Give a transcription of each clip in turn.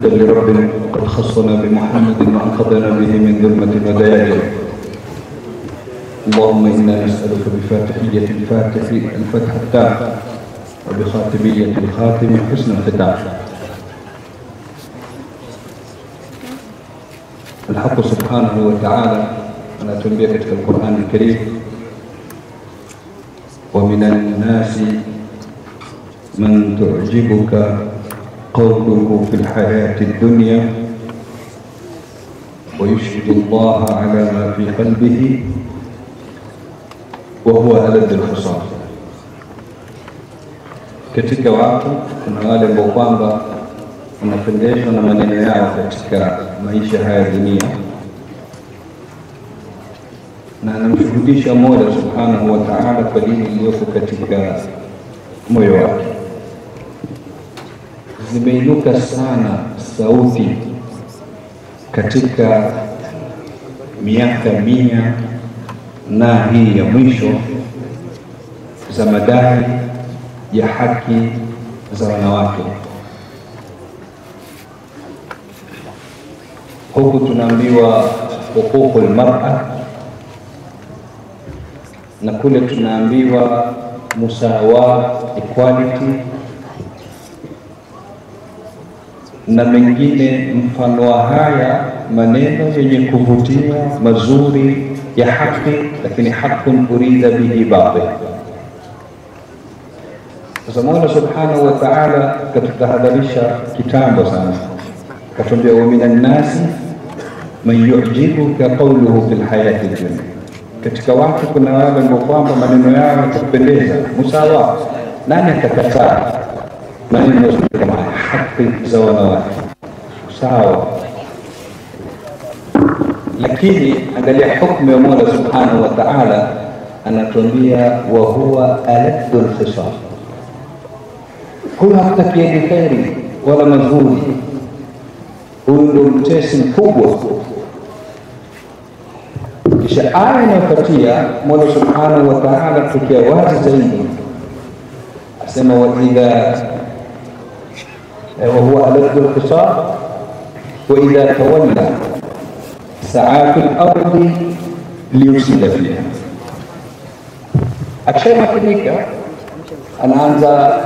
لرب قد خصنا بمحمد وأنقذنا به من ظلمة ودياجر. اللهم إنا نسألك بفاتحية الفتح التام وبخاتمية الخاتم حسن الختام. الحق سبحانه وتعالى أنا تنبيه في القرآن الكريم: ومن الناس من تعجبك قوله في الحياة الدنيا ويشهد الله على ما في قلبه وهو ألد الخصام. Katika watu kuna wale ambao kwamba wanapendezwa na maneno yao katika maisha haya dunia, na anamshuhudisha Mola Subhanahu wa Ta'ala kwa dini iliyoko katika moyo wake. Zimeinuka sana sauti katika miaka 100 na hii ya mwisho za madai ya haki za wanawake. Huku tunaambiwa huququl mar'a na kule tunaambiwa musawa, equality na mengine mfano wa haya maneno yenye kuvutia mazuri ya haki, lakini haqqun urida bihi batil. Sasa Mola Subhanahu wa Ta'ala katutahadharisha kitambo sana, katuambia wa minan nasi man yu'jibuka qawluhu fil hayati dunya. Katika watu kuna wale ambao kwamba maneno yao yanakupendeza, musawa. Nani atakataa maneno kama haki za wanawake, sawa? Lakini angalia hukumu ya Mola Subhanahu wa Ta'ala, anatuambia wa huwa aladul khisam. Huyu hataki kheri wala mazuri, huyu ndio mtesi mkubwa. Kisha aya inayofuatia Mola Subhanahu wa Ta'ala tukia wazi zaidi, asema wa idha وهو ألد الخصام وإذا تولى سعى في الأرض ليفسد فيها. Akishamakilika anaanza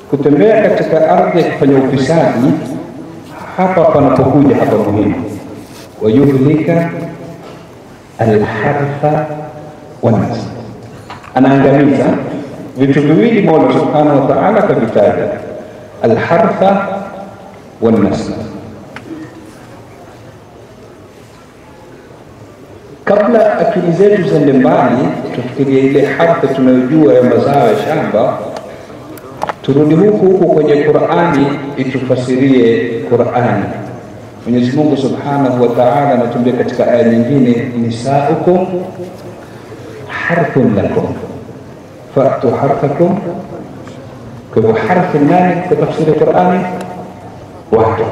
kutembea katika ardhi kufanya ufisadi. Hapa panapokuja hapa muhimu, wayuhlika alharfa wanas, anaangamiza vitu viwili Mola Subhanahu wa Ta'ala kavitaja: alharfa والنسل. Kabla akili zetu zende mbali tufikirie ile harfa tunayojua ya mazao ya shamba, turudi huku kwenye Qur'ani itufasirie Qur'ani. Mwenyezi Mungu Subhanahu wa Ta'ala anatuambia katika aya nyingine, nisaukum harthun lakum fa'tu harthakum. Kwa harfi nani kwa tafsiri Qur'ani? Watu.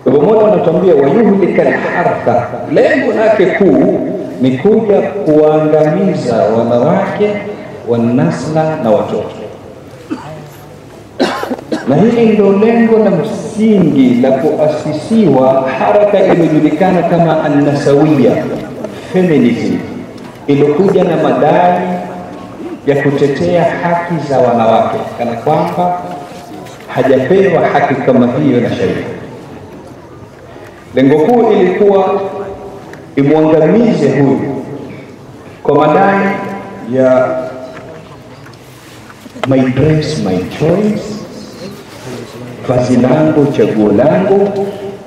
Kwa Mola anatuambia wayuhlika alhartha, lengo lake kuu ni kuja kuangamiza wanawake, wanasla na watoto. Na hili ndio lengo la msingi la kuasisiwa haraka iliyojulikana kama an-nasawiyya feminism, iliyokuja na madai ya kutetea haki za wanawake, kana kwamba hajapewa haki kama hiyo na sheria. Lengo kuu ilikuwa imwangamize huyu kwa madai ya my dress my choice, vazi langu chaguo langu.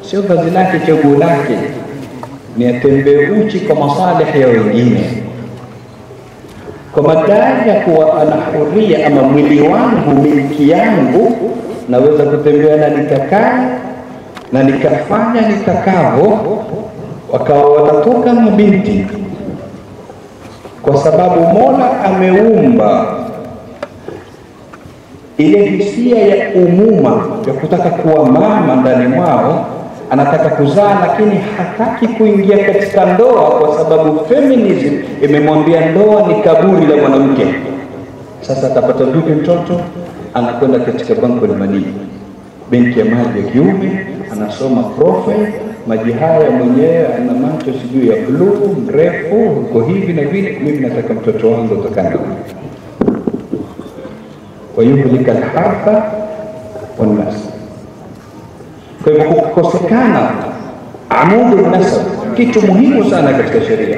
Sio vazi lake chaguo lake, ni atembee uchi kwa maslahi ya wengine, kwa madai ya kuwa ana huria, ama mwili wangu miliki yangu, naweza kutembea na nikakaa na nikafanya nitakavyo. Wakawa wanatoka mabinti, kwa sababu Mola ameumba ile hisia ya umuma ya kutaka kuwa mama ndani mwao. Anataka kuzaa, lakini hataki kuingia katika ndoa, kwa sababu feminism imemwambia ndoa ni kaburi la mwanamke. Sasa atapata vipi mtoto? Anakwenda katika banko la manii. benki ya maji ya kiume, anasoma profile, maji haya mwenyewe ana macho sijui ya blue, mrefu, uko hivi na vile, mimi nataka mtoto wangu atakana. Kwa yuhlika al-hartha wan-nasl. Kwa hivyo kukosekana amudu nasab kitu muhimu sana katika sheria.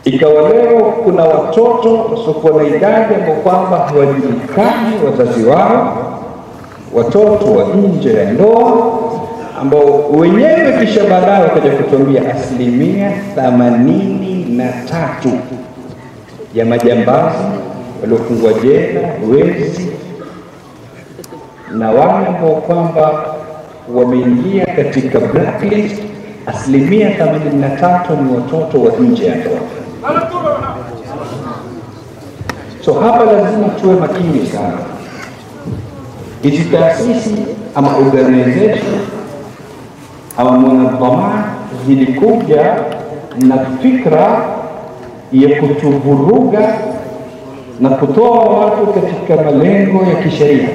Ikawa leo kuna watoto wasiokuwa na idadi ambao kwamba hawajulikani wazazi wao, watoto wa nje ya ndoa ambao wenyewe kisha baadaye wakaja kutuambia 83% ya majambazi waliofungwa jela, wezi na wale ambao kwamba wameingia katika blacklist, 83% ni watoto wa nje ya ndoa. So hapa lazima tuwe makini sana. Hizi taasisi ama organization ama munadhamat zilikuja na fikra ya kutuvuruga na kutoa watu katika malengo ya kisheria,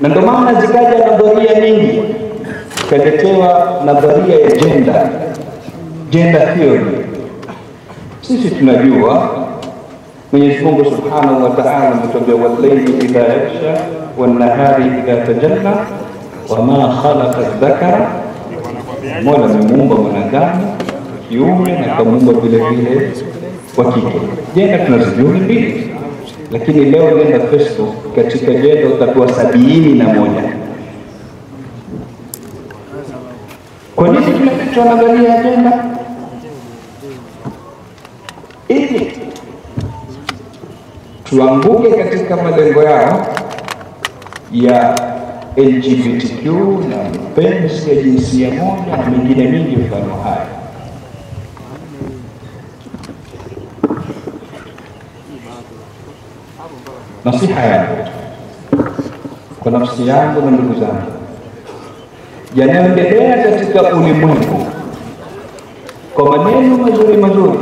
na ndio maana zikaja nadharia nyingi. Kaletewa nadharia ya gender theory. Sisi tunajua Mwenyezi Mungu Subhanahu wa Ta'ala ametuambia wal-layli idha yaghsha wan-nahari idha tajalla wama khalaqa adh-dhakara. Mola amemuumba mwanadamu kiume na kamuumba vile vile wa kike. Gender tunazijua mbili, lakini leo nenda Facebook katika gender utakuwa 71. Kwa nini tunaangalia agenda? Ili tuanguke katika malengo yao ya LGBTQ na mapenzi ya jinsia moja na mengine mingi mfano haya. Nasiha yangu kwa nafsi yangu na ndugu zangu, yanayoendelea katika ulimwengu kwa maneno mazuri mazuri.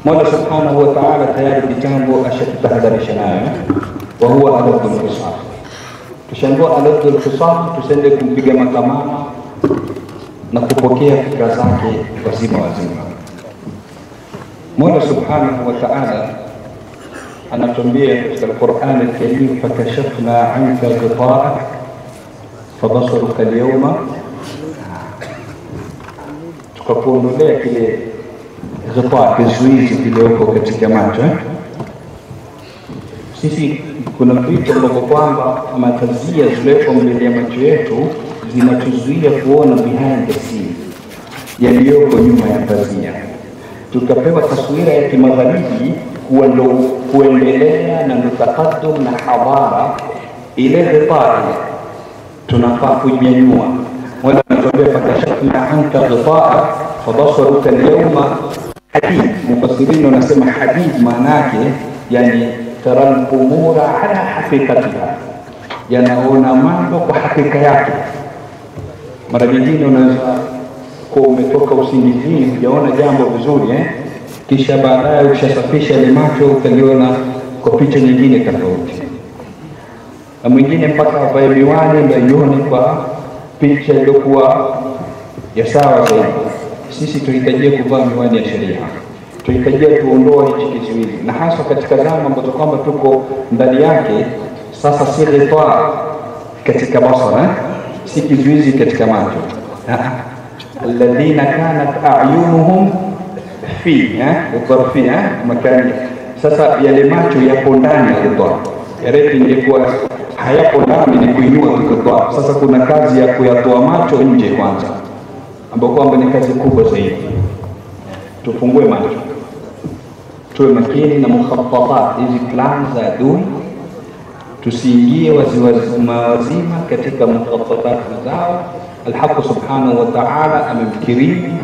Mola Subhanahu wa Ta'ala tayari kitambo ashatutahadharisha nayo, wa huwa aladul qisas. Tushambua aladul qisas, tusende kumpiga makamama na kupokea fikra zake wazima wazima. Mola Subhanahu wa Ta'ala anatuambia katika Qur'an al-Karim, fakashafna 'anka ghita'ak fabasaruka al-yawma, tukakuondolea kile kizuizi kilioko katika macho. Sisi kuna vitu ambavyo kwamba matazia zileko mbele ya macho yetu zinatuzuia kuona behind the scene, yaliyoko nyuma ya pazia. Tukapewa taswira ya kimagharibi kuwa ndo kuendelea na takadum na hadhara ile dhifari tunafaa kunyanyua. Wala anatuambia fakashafna anka dhifaa fabasaruka al-yawma hadid. Mufassirin wanasema hadid maana yake yani taral umura ala haqiqatiha, yanaona mambo kwa hakika yake. Mara nyingine unaweza kuwa umetoka usingizini hujaona jambo vizuri kisha baadaye ukishasafisha ile macho ukaliona kwa picha nyingine tofauti, na mwingine mpaka avae miwani ndio ione kwa picha iliyokuwa ya sawa zaidi. Sisi tunahitaji kuvaa miwani ya sheria, tunahitaji tuondoe hichi kizuizi, na hasa katika zama ambazo kwamba tuko ndani yake sasa. Si ghita katika basara, si kizuizi katika macho. Alladhina kanat a'yunuhum fi dharfia makani. Sasa yale macho yapo ndani ya ghita, yareti ingekuwa hayapo ndani ni kuinua ghita. Sasa kuna kazi ya kuyatoa macho nje kwanza, ambapo kwamba ni kazi kubwa zaidi. Tufungue macho, tuwe makini na mukhaffafat hizi plan za adui, tusiingie wazima katika mukhaffafat zao. Alhaq Subhanahu wa Ta'ala amemkirimu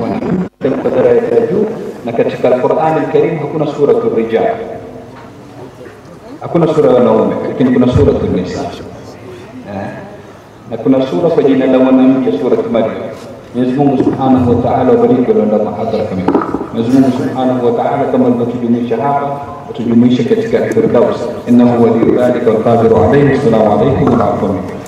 kwa daraja ya juu, na katika Al-Qur'an Al-Karim hakuna sura ar-rijal, hakuna sura ya wanaume, lakini kuna sura an-nisa. na kuna sura kwa jina la mwanamke, sura Maryam. Mwenyezi Mungu Subhanahu wa Ta'ala wabariki wale ambao mahadhara kamili. Mwenyezi Mungu Subhanahu wa Ta'ala kama alivyotujumuisha hapa, atujumuishe katika Firdaus. Innahu waliyyu dhalika wal qadiru alayhi. Assalamu alaykum wa rahmatullahi.